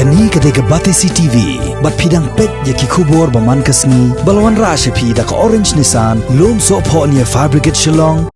Kani ketika Batisi TV, bat pidang pet yaki kubur baman kasni, balawan rasha pida ka orange nisan, lom so po niya fabricate shillong.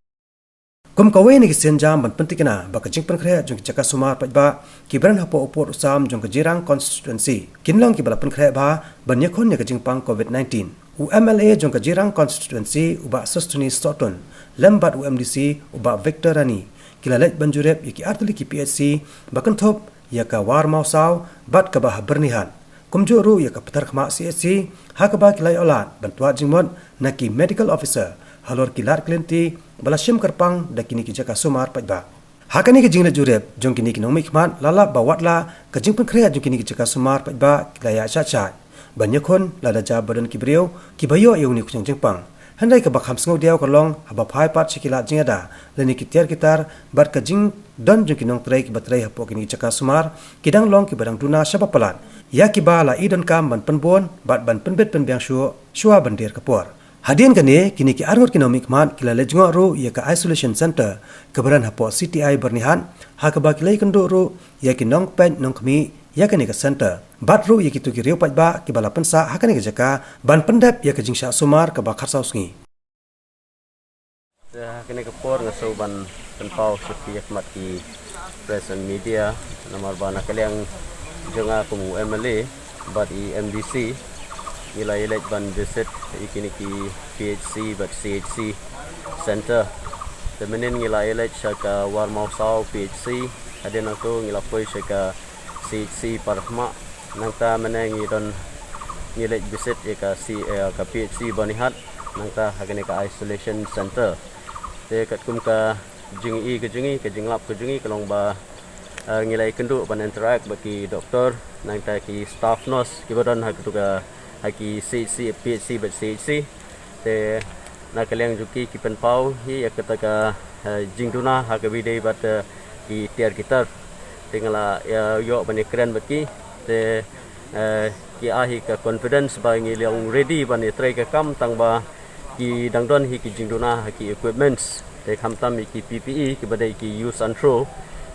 Kum kawe ni kisian jam ban pentikna baka jing penkrea jong jaka sumar pajba kibran hapo upor usam jong kejirang constituency kinlang kibala penkrea ba ban yakon ya kejing pang COVID-19 UMLA jong kejirang constituency uba sustuni Stockton lembat UMDC uba Victor Rani kilalet banjurep yaki artili ki PHC bakan top yaka war mausau bat kabah bernihan kumjuru yaka petar khma CHC hakaba kilai olat bantua jingmon naki medical officer halor kilar klenti balashim kerpang dakini ki jaka sumar pajba hakani ki jingla jurep jong kini ki nong mikman lala bawatla ka jing penkrea jong kini ki jaka sumar pajba kilaya cha banyakon lada ja badan ki breu ki bayo euni ku jingpang handai ka bakham sngo diaw kalong haba phai pat sikila jingada leni ki tiar kitar bar ka jing don jong kinong trai ki batrai hapo kini jaka sumar kidang long ki badang duna saba palan ya ki bala idon kam ban penbon bat ban penbet penbyang shua bandir kapor hadian kane kini ki arngot kinomik man kila lejngo ro ya ka isolation center keberan hapo CTI bernihan ha ka bakilai kendo ro ya ki nong pen nong kmi ya kani ka center bat ro ya ki tu ki reu pajba ki bala pensa ha kani ka jaka ban pendap ya ka jingsha sumar ka bakhar sausngi ya kini ka por ngaso ban penpau sepi mat ki press and media nomor bana kaliang jonga kumu MLA bat i MDC ila elect ban visit ikini ki PHC but CHC center temenin ngila elect shaka war mausau PHC adena tu ngila poi shaka CHC parhma nangta meneng idon ngilek visit ka ka PHC banihat nangta hagane ka isolation center te kat kum ka jingi ke jinglap ke jingi kalong ba ngilai kendu ban interact bagi doktor nangta ki staff nurse ki badan hak tu ka haki CHC PHC but CHC te nakaliang juki ki penpau hi yakataka jingduna hakabide bat ki tiar kitar tingala yo bani keren baki te ki ahi ka confidence ba ngiliang ready bani try ka kam tang ba ki dangdon hi ki jingduna haki equipments te khamtam ki PPE ki badai ki use and throw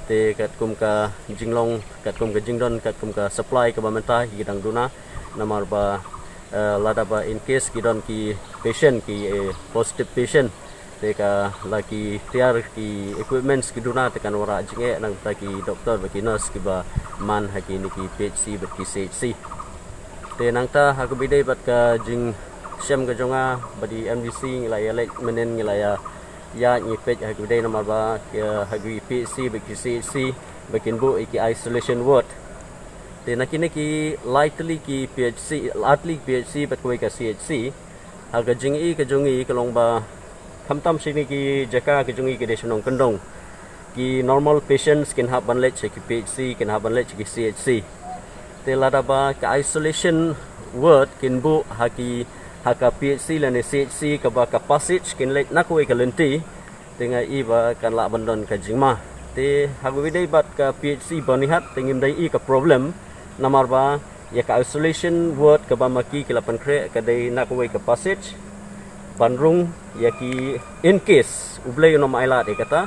te kat kum ka jinglong kat kum ka jingdon kat kum ka supply ka bamenta hi dangduna namar ba lada ba in case kidon ki patient ki positive patient teka lagi tiar ki equipments kiduna tekan wara jinge nang ta ki doktor ba ki nurse ki ba man haki ni ki PHC ba ki CHC te nang ta ha ko bidai bat ka jing sem ga jonga badi MDC ngila ya lek menen ngila ya ni page ha ko bidai namar ba ha gi PHC ba ki CHC bakin bu iki isolation ward te nakini ki lightly ki PHC atli PHC bat ko ka CHC aga jingi ka jongi kalong ba khamtam sini ki jaka ka jongi ki desunong kendong ki normal patients can have ban lech ki PHC can have ban lech ki CHC te lada ba ka isolation word kin bu haki haka PHC lane CHC ka ba ka passage kin lech nak we ka lenti tenga iba kan la bandon ka jingma te hagu widai bat ka PHC banihat tengim dai ka problem namar ba ya ka isolation word ka bamaki kilapan kre ka dai nakwe ka passage banrung ya ki in case ublay no maila de kata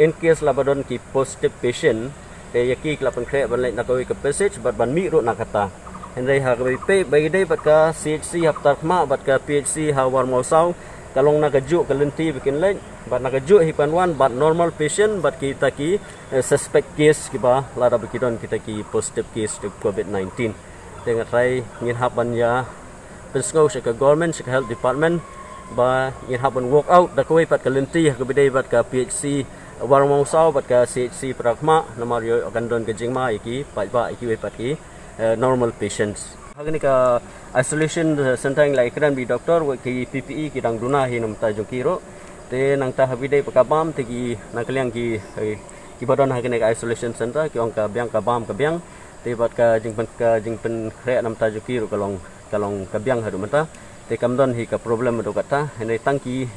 in case labadon ki positive patient te ya ki kilapan kre ban lai nakwe ka passage bat ban mi ro nakata hendai ha ka pe bai dai bat ka CHC haftar khma bat ka PHC ha war mausau kalong nakaju ka lenti bikin lai bat nakaju hipan wan bat normal patient bat kita ki suspect case ki ba lada bikidon kita ki positive case to COVID-19 dengan try ngin haban ya pensngau ka government ka health department ba ngin haban walk out da koi pat ka lenti ka bidai bat ka PHC war mausau bat ka CHC prakma namar yo gandon ka jingma iki pat ba iki we pat ki normal patients hagani ka isolation center like kran bi doctor ki PPE ki dang duna hi nam ta jokiro te nang ta habidai pakabam te ki nakaliang ki badon hagani ka isolation center ki ong ka biang ka bam ka biang te bat ka jingpen kre nam ta jokiro kalong ka biang hadu mata te kamdon hi ka problem do kata henai tangki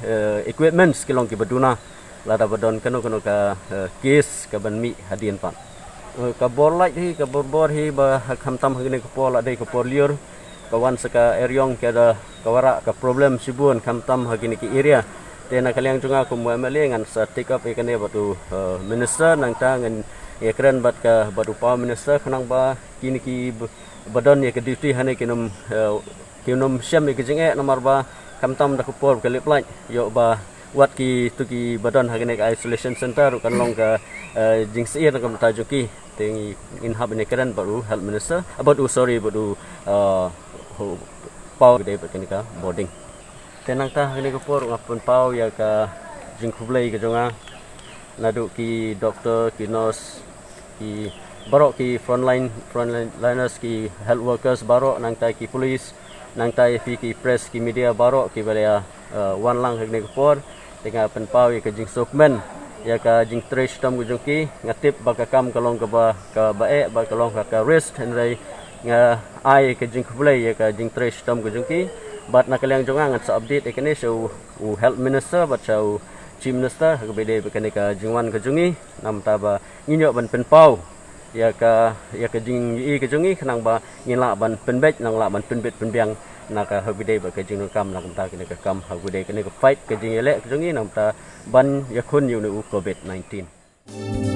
equipments kilong ki baduna lada badon kano ka case ka banmi hadien pa ka borlight hi ka borbor hi ba khamtam hagni ka pola dai ka porlior kawan saka eryong kada kawara ka problem sibun khamtam hagni ki area te nakaliang junga ko MLA ngan sa take up ikane batu minister nang ta ngan ya keren bat ka bat upa minister khanang ba kini ki badon ya ke duty hane kinum syam ke jenge nomor ba kamtam da kupor ke leplai yo ba wat ki tu ki badon hagene isolation center kan long ka jingsi na kam tajuki tengi inhab ne keren baru health minister about baru pau de ka boarding tenang ta hagene kupor ngapun pau ya ka jing kublai ke jonga nadu ki doktor ki nurse ki barok ki frontliners ki health workers barok nang tai ki police nang tai ki press ki media barok ki balaya wan lang hagne kupor dengan penpau ya ka jing sokmen ya ka jing trash tam gujungki ngatip bakakam kalong ka ba ba kalong ka risk henry nga ai ka jing kublai ya ka jing trash tam gujungki bat nakalang jonga ngat sa update ekane show health minister bat show chief minister ka bede bekane ka jingwan ka jungi nam ta ba nginyo ban penpau ya ka jing i ka jungi khnang ba ngila ban penbet nang la ban penbet penbiang naka habide ba ka jing kam nak ta kene ka kam habide kene ka fight ka jing ele ka jungi nam ta ban yakun yu nu covid-19